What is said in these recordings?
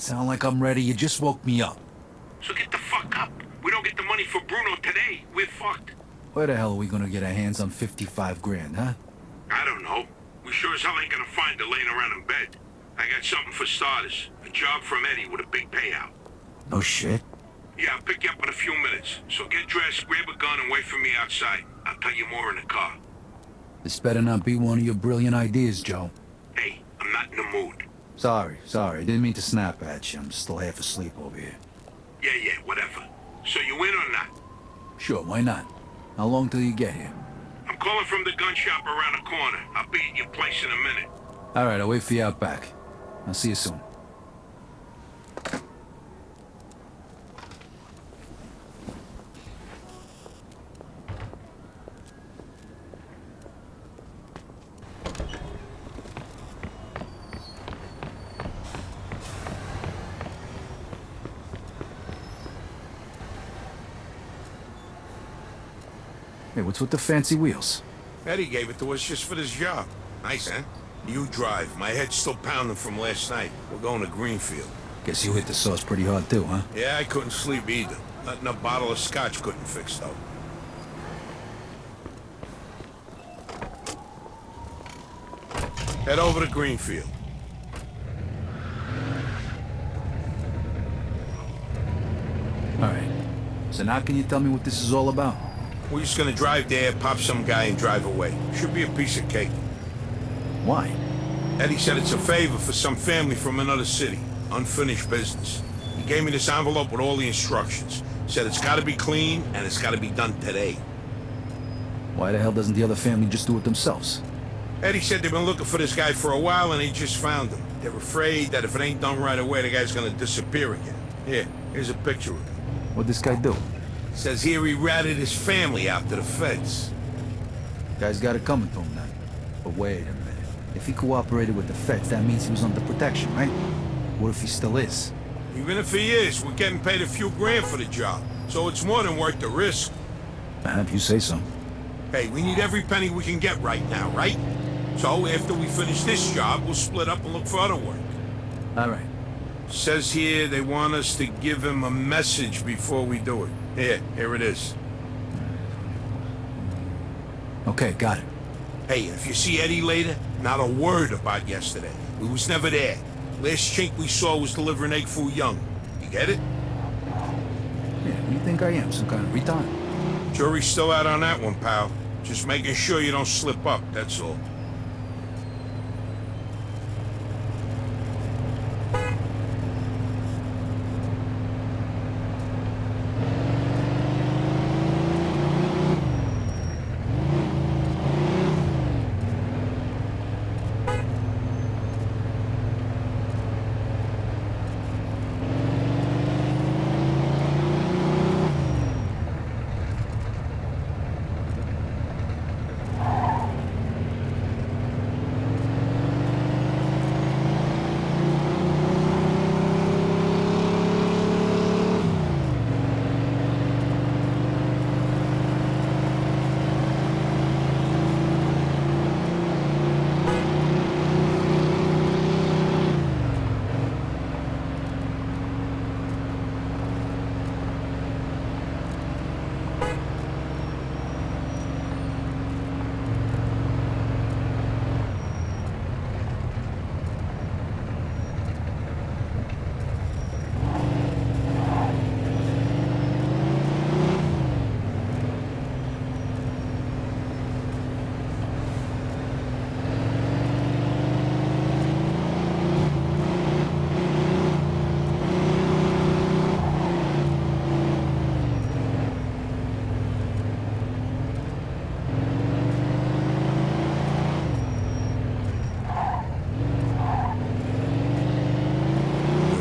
Sound like I'm ready? You just woke me up. So get the fuck up. We don't get the money for Bruno today, we're fucked. Where the hell are we gonna get our hands on 55 grand, huh? I don't know. We sure as hell ain't gonna find her laying around in bed. I got something for starters. A job from Eddie with a big payout. No shit. Yeah, I'll pick you up in a few minutes. So get dressed, grab a gun, and wait for me outside. I'll tell you more in the car. This better not be one of your brilliant ideas, Joe. Hey, I'm not in the mood. Sorry. Didn't mean to snap at you. I'm still half asleep over here. Yeah, whatever. So you in or not? Sure, why not? How long till you get here? I'm calling from the gun shop around the corner. I'll be at your place in a minute. All right, I'll wait for you out back. I'll see you soon. Hey, what's with the fancy wheels? Eddie gave it to us just for this job. Nice, huh? You drive. My head's still pounding from last night. We're going to Greenfield. Guess you hit the sauce pretty hard too, huh? Yeah, I couldn't sleep either. Nothing a bottle of scotch couldn't fix, though. Head over to Greenfield. All right. So now can you tell me what this is all about? We're just gonna drive there, pop some guy, and drive away. Should be a piece of cake. Why? Eddie said it's a favor for some family from another city. Unfinished business. He gave me this envelope with all the instructions. Said it's gotta be clean, and it's gotta be done today. Why the hell doesn't the other family just do it themselves? Eddie said they've been looking for this guy for a while, and they just found him. They're afraid that if it ain't done right away, the guy's gonna disappear again. Here's a picture of him. What'd this guy do? Says here he ratted his family out to the feds. Guy's got it coming to him then. But wait a minute. If he cooperated with the feds, that means he was under protection, right? What if he still is? Even if he is, we're getting paid a few grand for the job. So it's more than worth the risk. If you say so. Hey, we need every penny we can get right now, right? So after we finish this job, we'll split up and look for other work. All right. Says here they want us to give him a message before we do it. Here it is. Okay, got it. Hey, if you see Eddie later, not a word about yesterday. We was never there. Last chink we saw was delivering egg foo young. You get it? Yeah, what do you think I am? Some kind of retard? Jury's still out on that one, pal. Just making sure you don't slip up, that's all.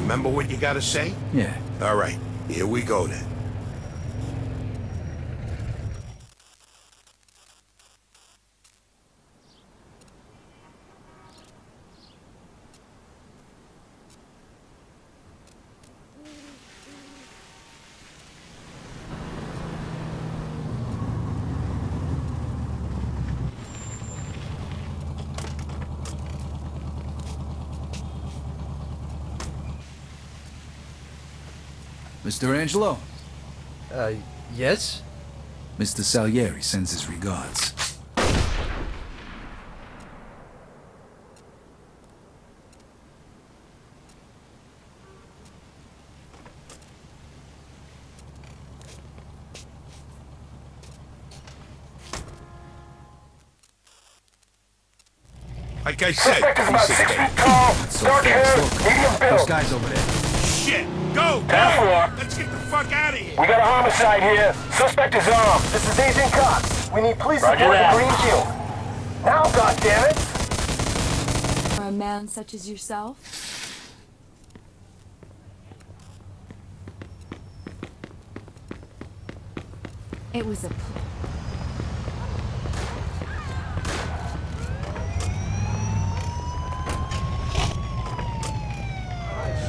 Remember what you gotta say? Yeah. All right, here we go then. Mr. Angelo, Yes? Mr. Salieri sends his regards. Like I said, Suspect is about 6 piece of feet cake. tall, So dark hair, fast, look. medium Those build. guys over there. Shit! Go! Down floor. Let's get the fuck out of here! We got a homicide here. Suspect is armed. This is Agent Cox. We need police support at Green Hill. Now, goddammit! For a man such as yourself? It was a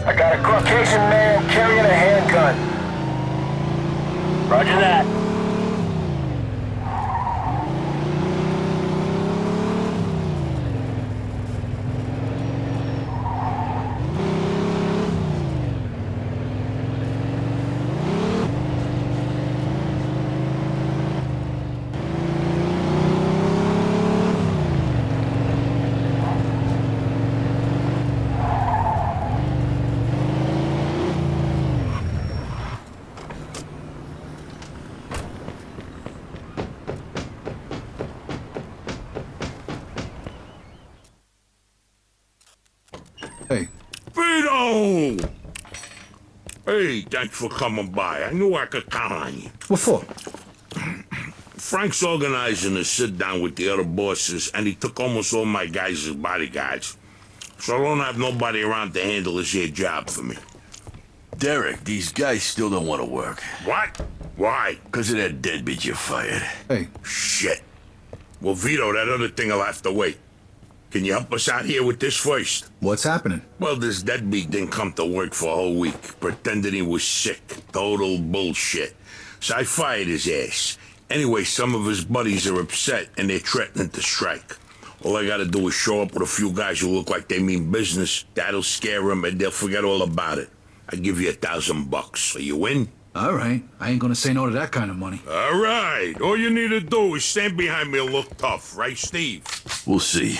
I got a Caucasian male carrying a handgun. Roger that. Hey, Vito! Hey, thanks for coming by. I knew I could count on you. what for? Frank's organizing a sit-down with the other bosses, and he took almost all my guys as bodyguards. So I don't have nobody around to handle this here job for me. Derek, these guys still don't want to work. What? Why? Because of that deadbeat you fired. Hey, Shit. Well, Vito, that other thing will have to wait. Can you help us out here with this first? what's happening? Well, this deadbeat didn't come to work for a whole week, pretending he was sick. Total bullshit. So I fired his ass. Anyway, some of his buddies are upset, and they're threatening to strike. All I gotta do is show up with a few guys who look like they mean business. That'll scare them, and they'll forget all about it. I give you $1,000. Are you in? All right, I ain't gonna say no to that kind of money. All right. All you need to do is stand behind me and look tough, right, Steve? We'll see.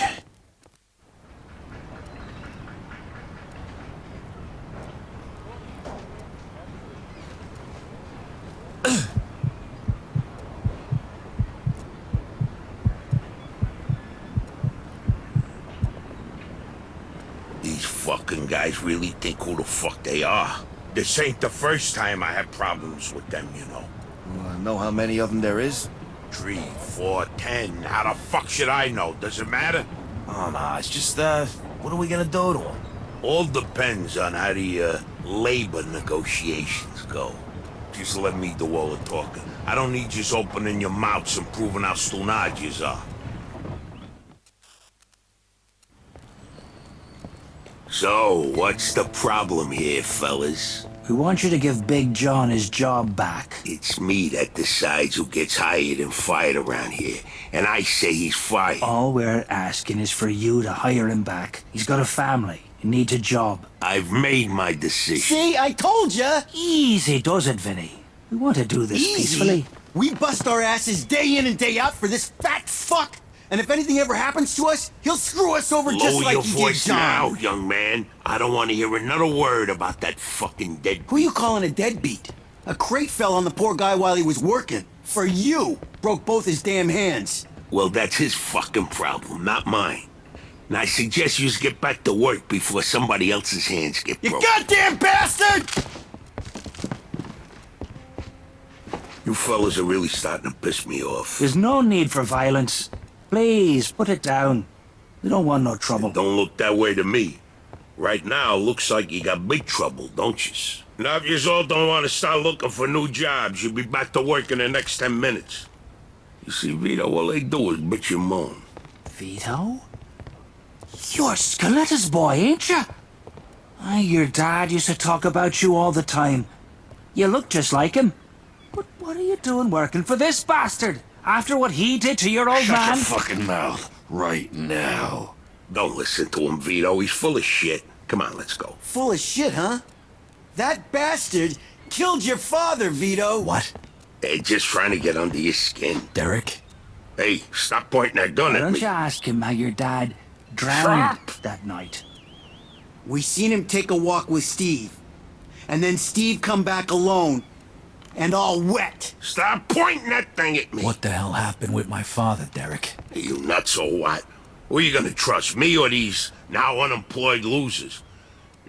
These fucking guys really think who the fuck they are. This ain't the first time I had problems with them, you know. Know how many of them there is? 3, 4, 10. How the fuck should I know? Does it matter? Oh, no, it's just, what are we gonna do to them? All depends on how the, labor negotiations go. Just let me do all the talking. I don't need just opening your mouths and proving how stunad yous are. So, what's the problem here, fellas? We want you to give Big John his job back. It's me that decides who gets hired and fired around here, and I say he's fired. All we're asking is for you to hire him back. He's got a family. He needs a job. I've made my decision. See, I told ya! Easy does it, Vinny. We want to do this peacefully. We bust our asses day in and day out for this fat fuck! And if anything ever happens to us, he'll screw us over just Lower like your he did voice John. now, young man. I don't want to hear another word about that fucking dead. Who you calling a deadbeat? A crate fell on the poor guy while he was working. For you! Broke both his damn hands. Well, that's his fucking problem, not mine. And I suggest you get back to work before somebody else's hands get You broken. goddamn bastard! You fellas are really starting to piss me off. There's no need for violence. Please, put it down. We don't want no trouble. Don't look that way to me. Right now, looks like you got big trouble, don't yous? Now, if yous all don't want to start looking for new jobs, you'll be back to work in the next 10 minutes. You see, Vito, all they do is bitch and moan. Vito? You're Scoletta's boy, ain't you? Your dad used to talk about you all the time. You look just like him. But what are you doing working for this bastard? After what he did to your old man? Shut your fucking mouth right now. Don't listen to him, Vito. He's full of shit. Come on, let's go. Full of shit, huh? That bastard Killed your father, Vito. What? They're just trying to get under your skin. Derek? Hey, stop pointing that gun Why at don't me. you ask him how your dad drowned that night? We seen him take a walk with Steve. And then Steve come back alone. And all wet. Stop pointing that thing at me. What the hell happened with my father, Derek? Hey, you nuts or what? Who are you gonna trust, me or these now unemployed losers?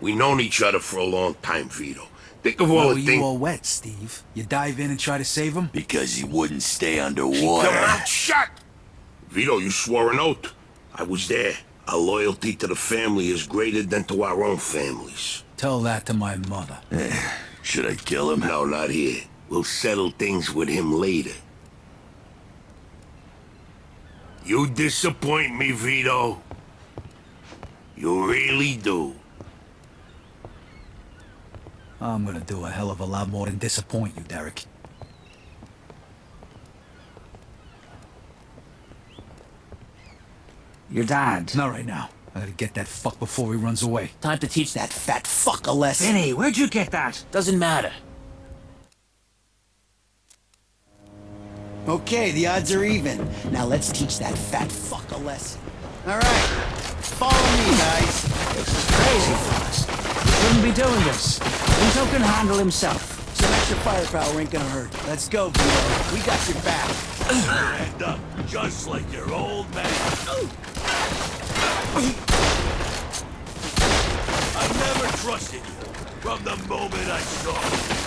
We known each other for a long time, Vito. Think of all Why were the you things... all wet, Steve? You dive in and try to save him? Because he wouldn't stay Come underwater. on, shut! Vito, you swore an oath. I was there. Our loyalty to the family is greater than to our own families. Tell that to my mother. Should I kill him? No, not here. We'll settle things with him later. You disappoint me, Vito. You really do. I'm gonna do a hell of a lot more than disappoint you, Derek. Your dad. Not right now. I gotta get that fuck before he runs away. Time to teach that fat fuck a lesson. Vinny, where'd you get that? Doesn't matter. Okay, the odds are even. Now let's teach that fat fuck a lesson. All right, follow me, guys. This is crazy for us. He shouldn't be doing this. Vito can handle himself. Some extra firepower ain't gonna hurt. Let's go, Vito. We got your back. Stand up, just like your old man. I never trusted you from the moment I saw you.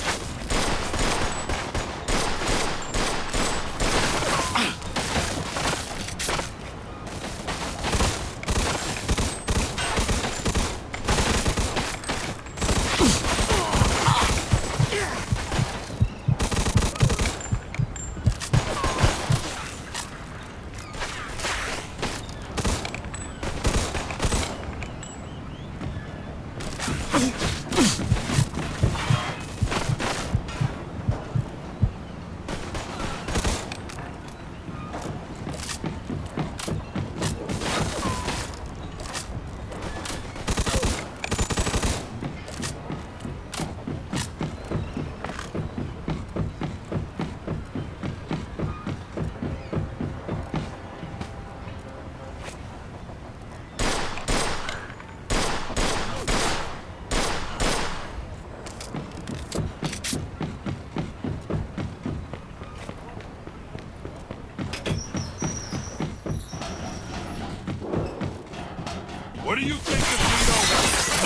What do you think of Vito?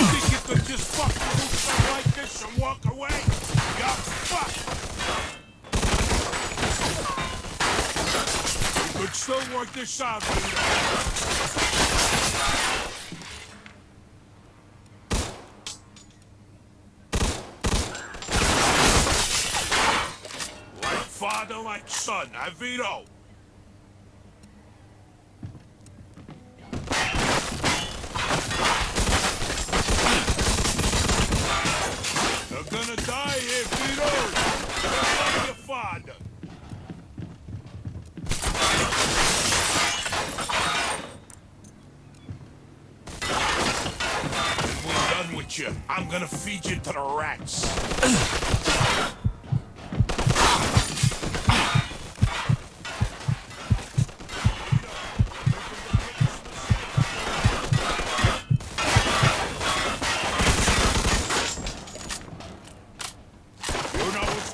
You think you could just fucking do something like this and walk away? You're fucked! You could still work this out, Vito. Like father, like son, huh, Vito? You're gonna die here, Vito! Just like your father! When we're done with you, I'm gonna feed you to the rats.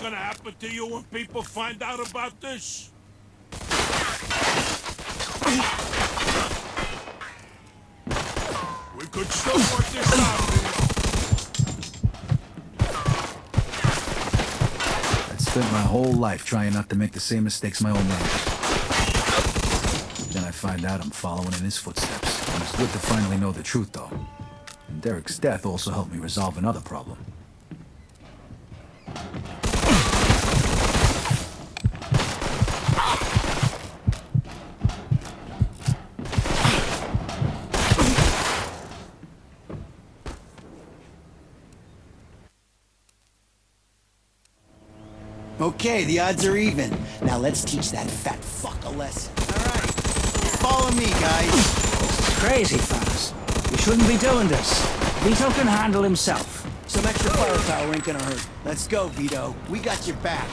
Gonna happen to you when people find out about this? We could still work this out, I spent my whole life trying not to make the same mistakes my old man did. Then I find out I'm following in his footsteps. And it's good to finally know the truth, though. And Derek's death also helped me resolve another problem. Okay, the odds are even. Now let's teach that fat fuck a lesson. All right, follow me, guys. This is crazy for us. We shouldn't be doing this. Vito can handle himself. Some extra firepower ain't gonna hurt. Let's go, Vito. We got your back.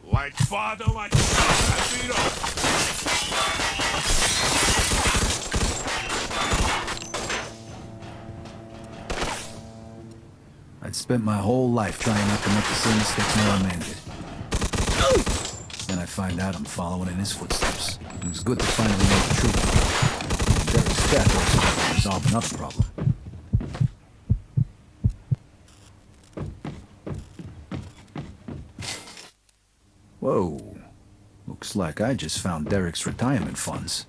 Like father, like son, Vito. I'd spent my whole life trying not to make the same mistakes my old man did. Then I find out I'm following in his footsteps. It was good to finally know the truth. Derek's death also helped resolve another problem. Whoa. Looks like I just found Derek's retirement funds.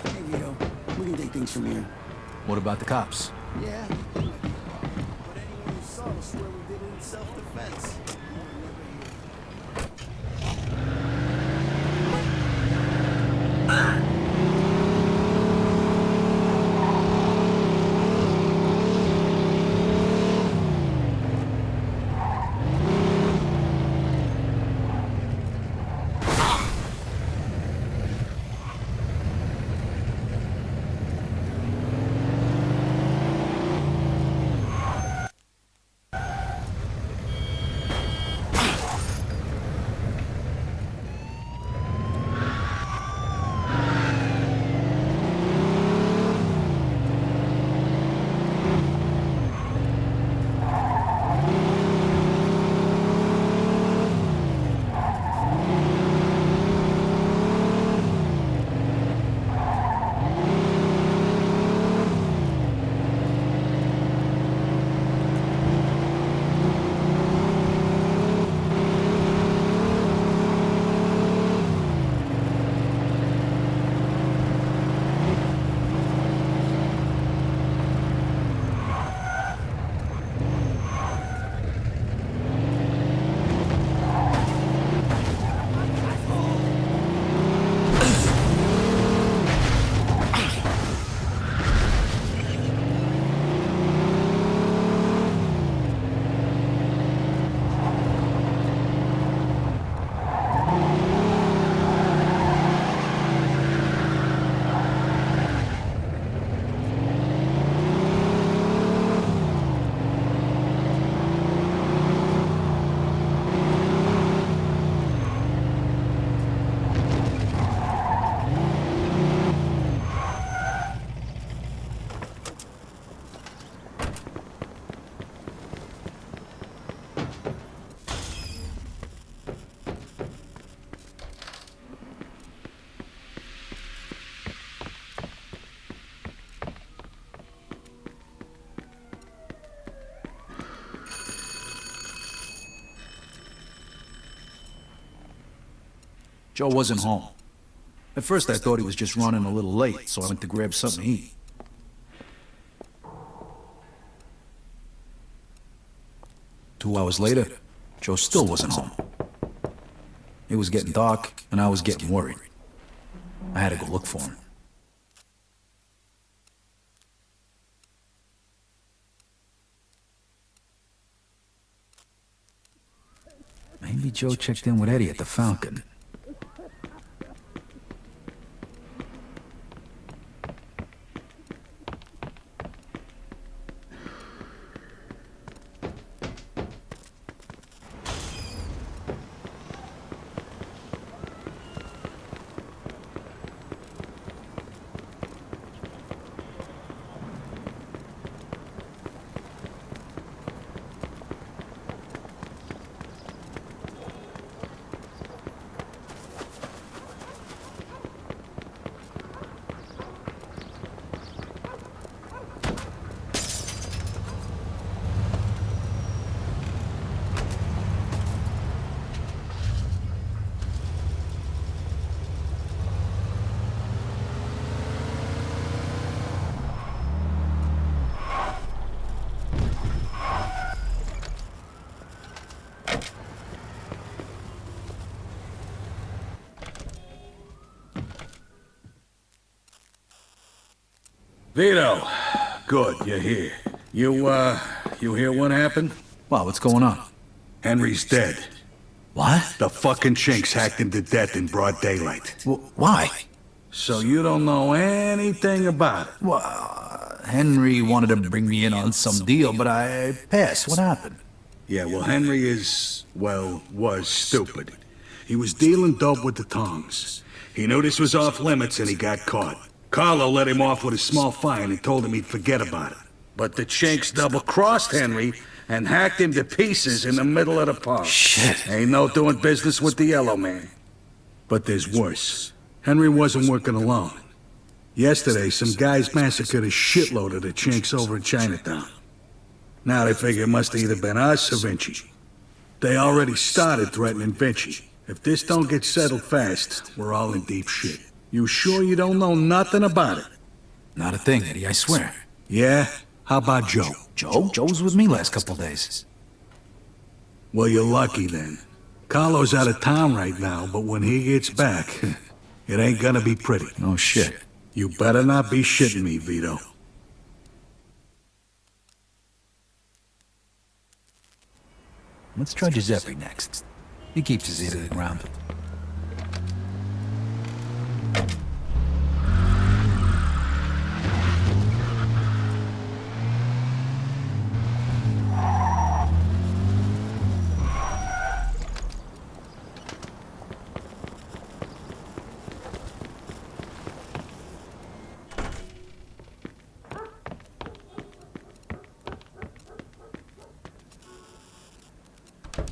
Hey, Vito. We can take things from here. What about the cops? Yeah. But anyone who saw will swear we did it in self-defense. Joe wasn't home. At first I thought he was just running a little late, so I went to grab something to eat. Two hours later, Joe still wasn't home. It was getting dark, and I was getting worried. I had to go look for him. Maybe Joe checked in with Eddie at the Falcon. Vito, good, you're here. You hear what happened? Wow, what's going on? Henry's dead. What? The fucking chinks hacked him to death in broad daylight. Why? So you don't know anything about it? Well, Henry wanted to bring me in on some deal, but I passed. What happened? Yeah, well, Henry was stupid. He was dealing dope with the tongs. He knew this was off limits and he got caught. Carlo let him off with a small fine and told him he'd forget about it. But the chinks double-crossed Henry and hacked him to pieces in the middle of the park. Shit. Ain't no doing business with the yellow man. But there's worse. Henry wasn't working alone. Yesterday, some guys massacred a shitload of the chinks over in Chinatown. Now they figure it must have either been us or Vinci. They already started threatening Vinci. If this don't get settled fast, we're all in deep shit. You sure you don't know nothing about it? Not a thing, Eddie, I swear. Yeah? How about Joe? Joe? Joe was with me last couple days. Well, you're lucky then. Carlo's out of town right now, but when he gets back, it ain't gonna be pretty. No shit. You better not be shitting me, Vito. Let's try Giuseppe next. He keeps his ear to the ground.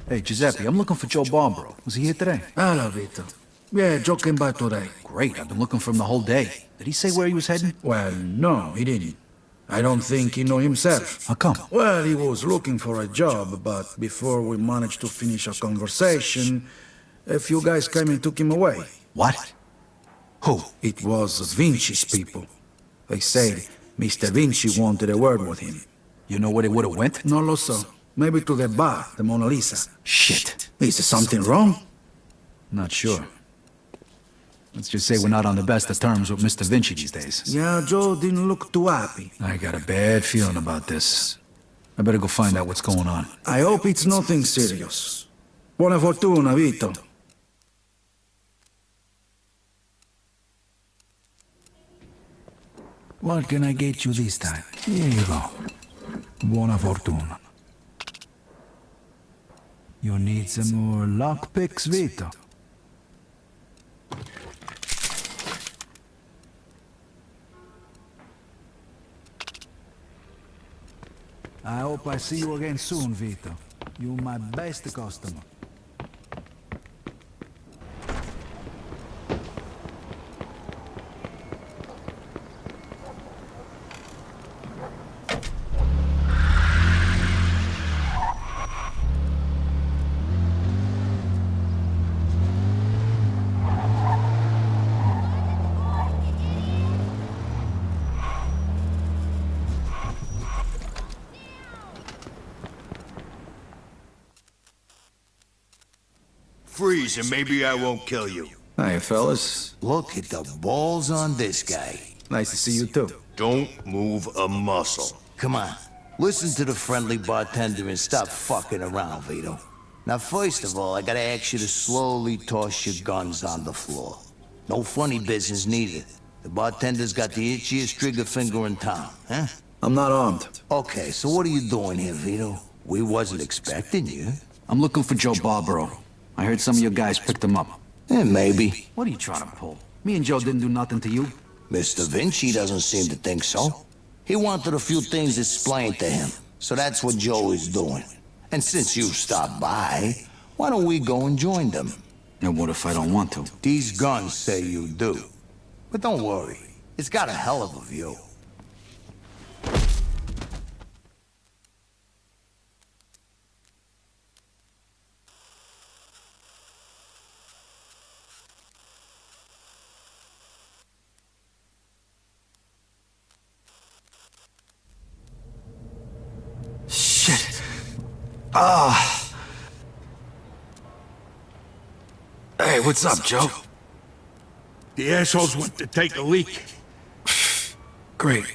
Hey, Giuseppe, I'm looking for Joe Barbaro. Was he here today? Hello, Vito. Yeah, Joe came by today. Great, I've been looking for him the whole day. Did he say where he was heading? Well, no, he didn't. I don't think he knew himself. How come? Well, he was looking for a job, but before we managed to finish our conversation, a few guys came and took him away. What? Who? It was Vinci's people. They said Mr. Vinci wanted a word with him. You know where they would've went? No lo so. Maybe to the bar, the Mona Lisa. Shit. Is there something wrong? Not sure. Let's just say we're not on the best of terms with Mr. Vinci these days. Yeah, Joe didn't look too happy. I got a bad feeling about this. I better go find out what's going on. I hope it's nothing serious. Buona fortuna, Vito. What can I get you this time? Here you go. Buona fortuna. You need some more lockpicks, Vito? I hope I see you again soon, Vito. You're my best customer. Freeze, and maybe I won't kill you. Hiya, fellas. Look at the balls on this guy. Nice to see you, too. Don't move a muscle. Come on, listen to the friendly bartender and stop fucking around, Vito. Now, first of all, I gotta ask you to slowly toss your guns on the floor. No funny business neither. The bartender's got the itchiest trigger finger in town, huh? I'm not armed. Okay, so what are you doing here, Vito? We wasn't expecting you. I'm looking for Joe Barbaro. I heard some of your guys picked him up. Maybe. What are you trying to pull? Me and Joe didn't do nothing to you. Mr. Vinci doesn't seem to think so. He wanted a few things explained to him, so that's what Joe is doing. And since you stopped by, why don't we go and join them? And what if I don't want to? These guns say you do. But don't worry, it's got a hell of a view. Shit. Ah. Hey, what's up, Joe? The assholes went to take a leak. Great.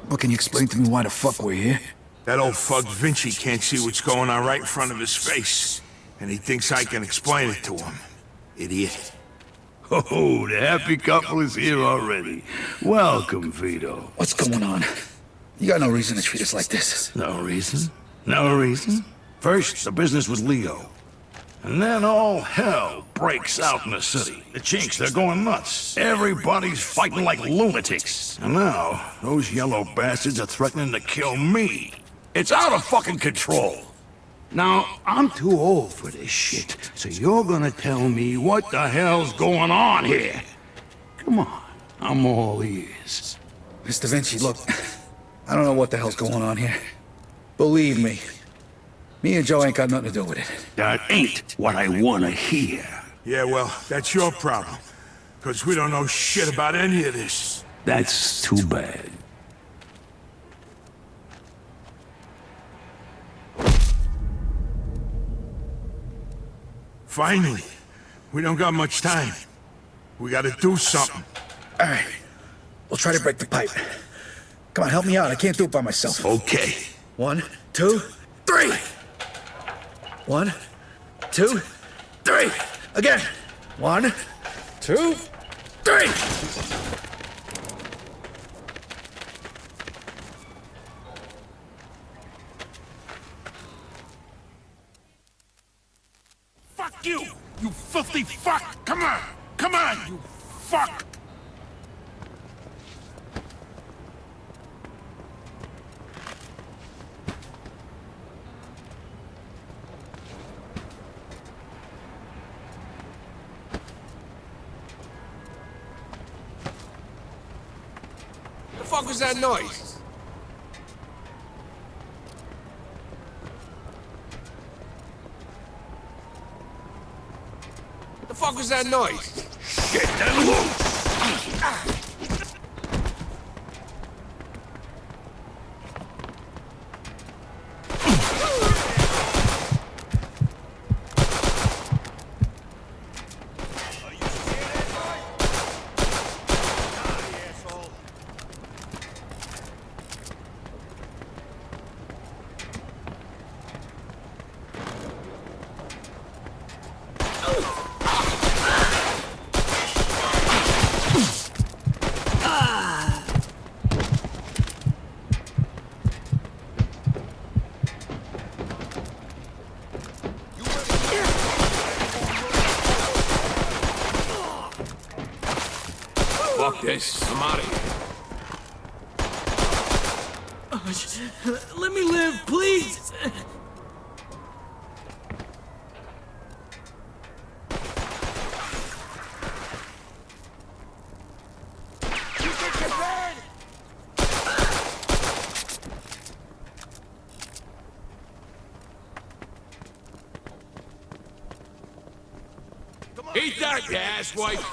What can you explain to me why the fuck we're here? That old fuck Vinci can't see what's going on right in front of his face. And he thinks I can explain it to him. Idiot. Oh, the happy couple is here already. Welcome, Vito. What's going on? You got no reason to treat us like this. No reason. No reason. First, the business with Leo. And then all hell breaks out in the city. The chinks, they're going nuts. Everybody's fighting like lunatics. And now, those yellow bastards are threatening to kill me. It's out of fucking control. Now, I'm too old for this shit, so you're gonna tell me what the hell's going on here. Come on, I'm all ears. Mr. Vinci, look, I don't know what the hell's going on here. Believe me, me and Joe ain't got nothing to do with it. That ain't what I wanna hear. Yeah, well, that's your problem. Because we don't know shit about any of this. That's too bad. Finally. We don't got much time. We gotta do something. All right, we'll try to break the pipe. Come on, help me out. I can't do it by myself. Okay. 1, 2, 3. 1, 2, 3. Again. 1, 2, 3. Fuck you! You filthy fuck! Come on! Come on, you fuck! The fuck was that noise? The fuck was that noise? Get them loose! Fuck this. I'm out of here. Let me live, please! Eat that, you asswipe!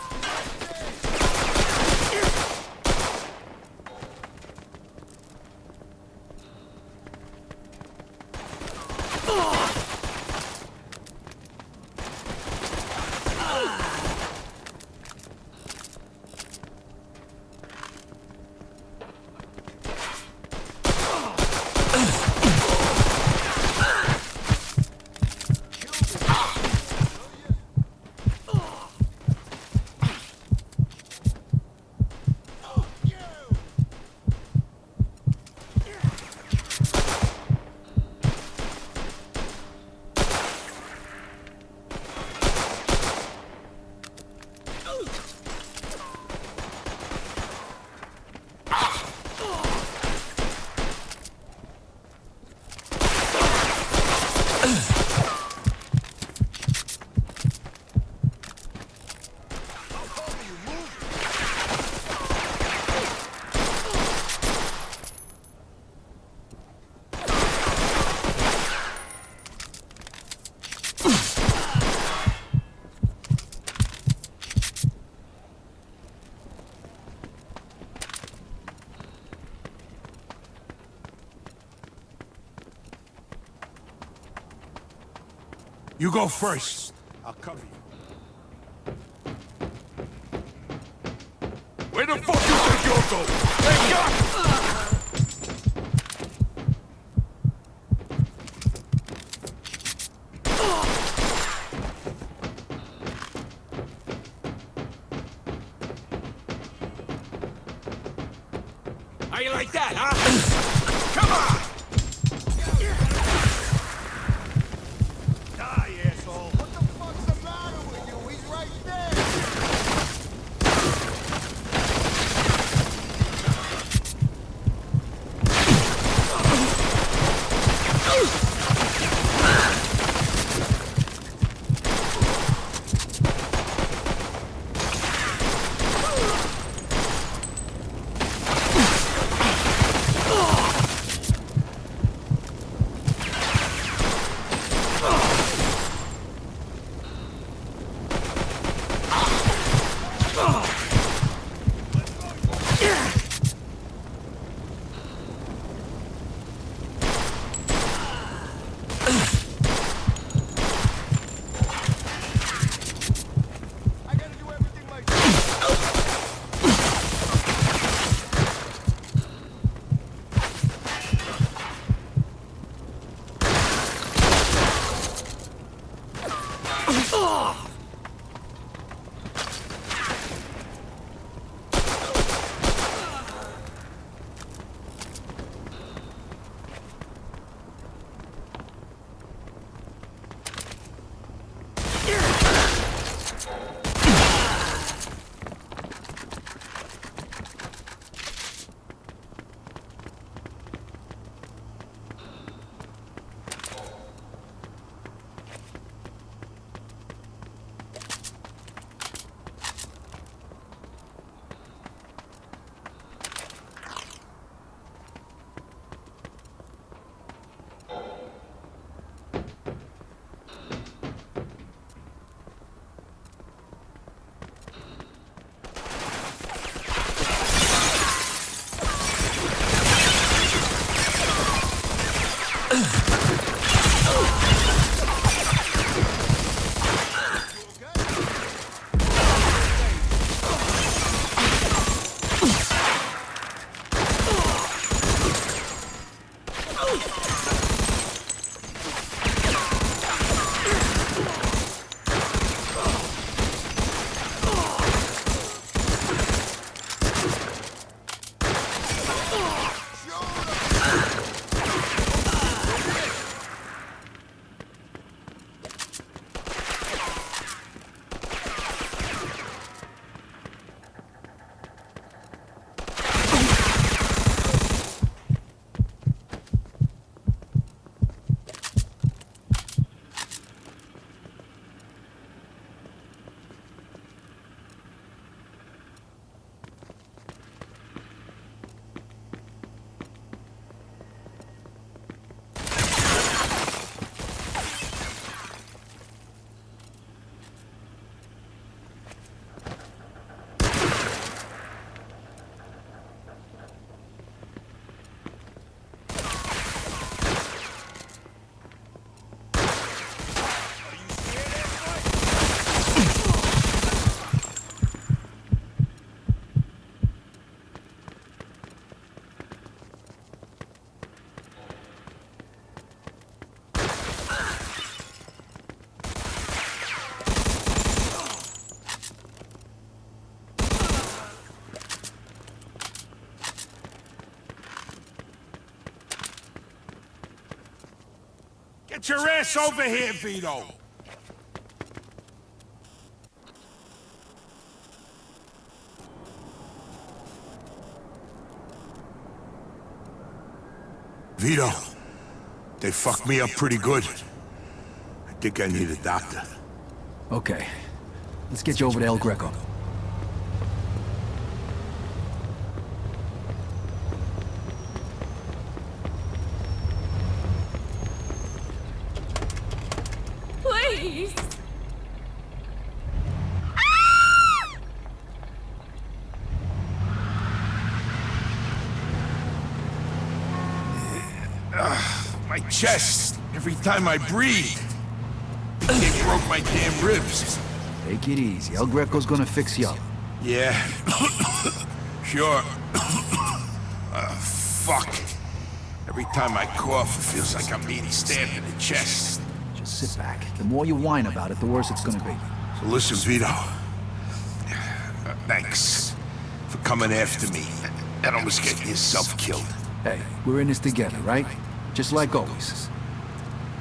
You go first. I'll cover you. Where the fuck you think you'll go? Take up! How you like that, huh? Come on! Die, asshole! What the fuck's the matter with you? He's right there! Get your ass over here, Vito! Vito, they fucked me up pretty good. I think I need a doctor. Okay. Let's get you over to El Greco. Please! My chest, every time I breathe. broke my damn ribs. Take it easy. El Greco's gonna fix you up. Yeah. Sure. Fuck. Every time I cough, it feels like I'm being stabbed in the chest. Just sit back. The more you whine about it, the worse it's gonna be. So listen, Vito. Thanks for coming after me and almost getting yourself killed. Hey, we're in this together, right? Just like always.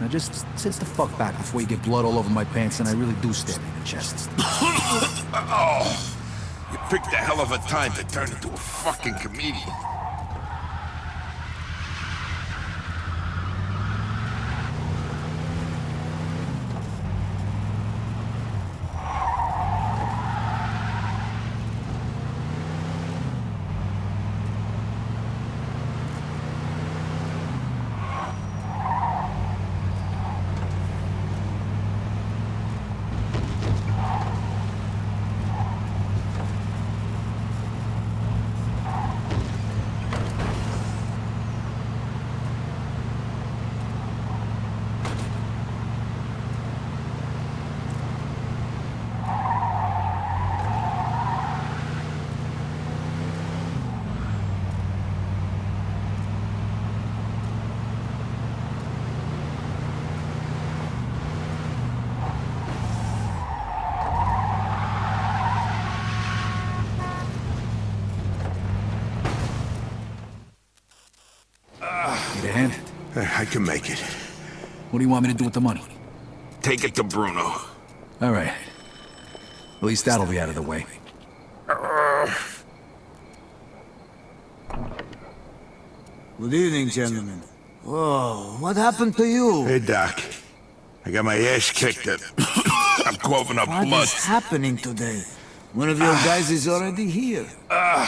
Now just sit the fuck back before you get blood all over my pants and I really do stab you in the chest. Oh, you picked a hell of a time to turn into a fucking comedian. Need a hand? I can make it. What do you want me to do with the money? Take it to Bruno. All right. At least that'll be out of the way. Good evening, gentlemen. Whoa, what happened to you? Hey, Doc. I got my ass kicked up. I'm coughing up blood. What is happening today? One of your guys is already here.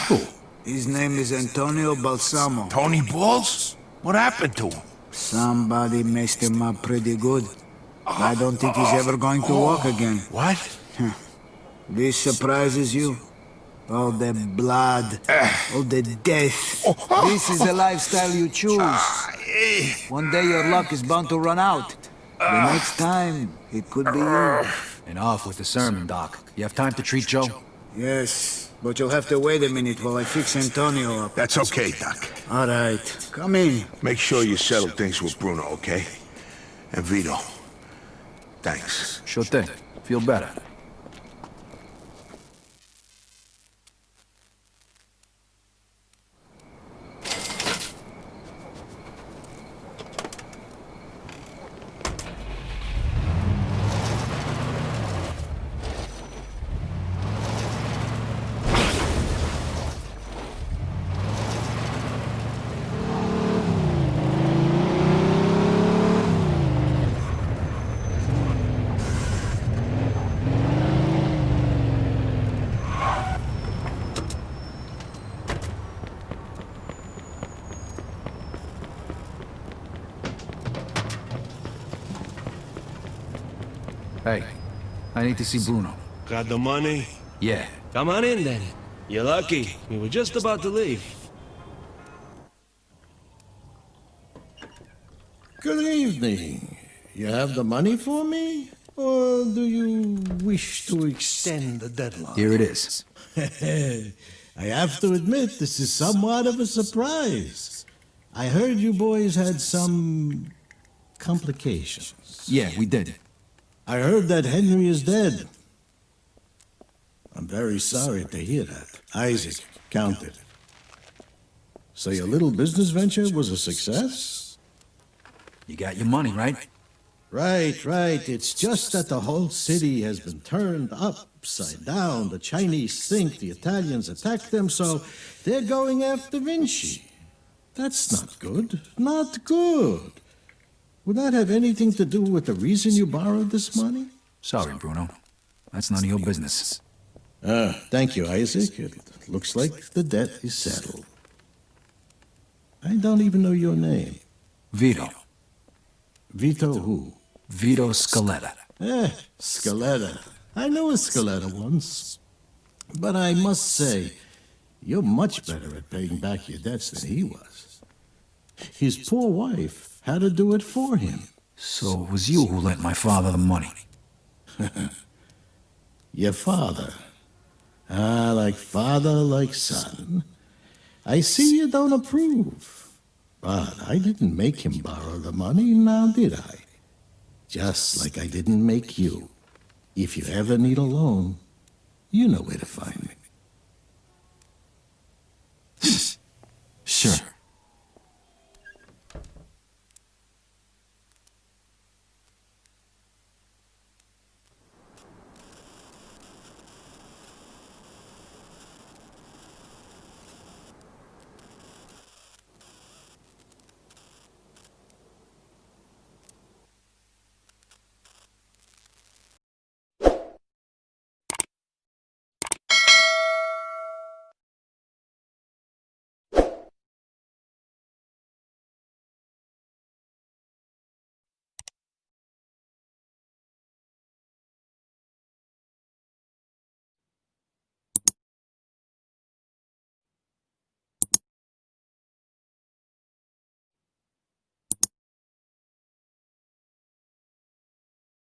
Who? His name is Antonio Balsamo. Tony Balls? What happened to him? Somebody messed him up pretty good. I don't think he's ever going to walk again. What? This surprises you? All the blood, all the death. This is the lifestyle you choose. One day your luck is bound to run out. The next time, it could be you. Enough with the sermon, Doc. You have time to treat Joe? Yes, but you'll have to wait a minute while I fix Antonio up. That's okay, Doc. All right, come in. Make sure you settle things with Bruno, okay? And Vito. Thanks. Sure thing. Feel better. Hey, I need to see Bruno. Got the money? Yeah. Come on in, then. You're lucky. We were just about to leave. Good evening. You have the money for me? Or do you wish to extend the deadline? Here it is. I have to admit, this is somewhat of a surprise. I heard you boys had some complications. Yeah, we did. I heard that Henry is dead. I'm very sorry to hear that. Isaac counted. So your little business venture was a success? You got your money, right? Right. It's just that the whole city has been turned upside down. The Chinese think the Italians attacked them, so they're going after Vinci. That's not good. Not good. Would that have anything to do with the reason you borrowed this money? Sorry, Bruno. That's none of your business. Thank you, Isaac. It looks like the debt is settled. I don't even know your name. Vito. Vito who? Vito Scaletta. Scaletta. I knew a Scaletta once. But I must say, you're much better at paying back your debts than he was. His poor wife had to do it for him. So it was you who lent my father the money? Your father. Ah, like father, like son. I see you don't approve. But I didn't make him borrow the money, now did I? Just like I didn't make you. If you ever need a loan, you know where to find me.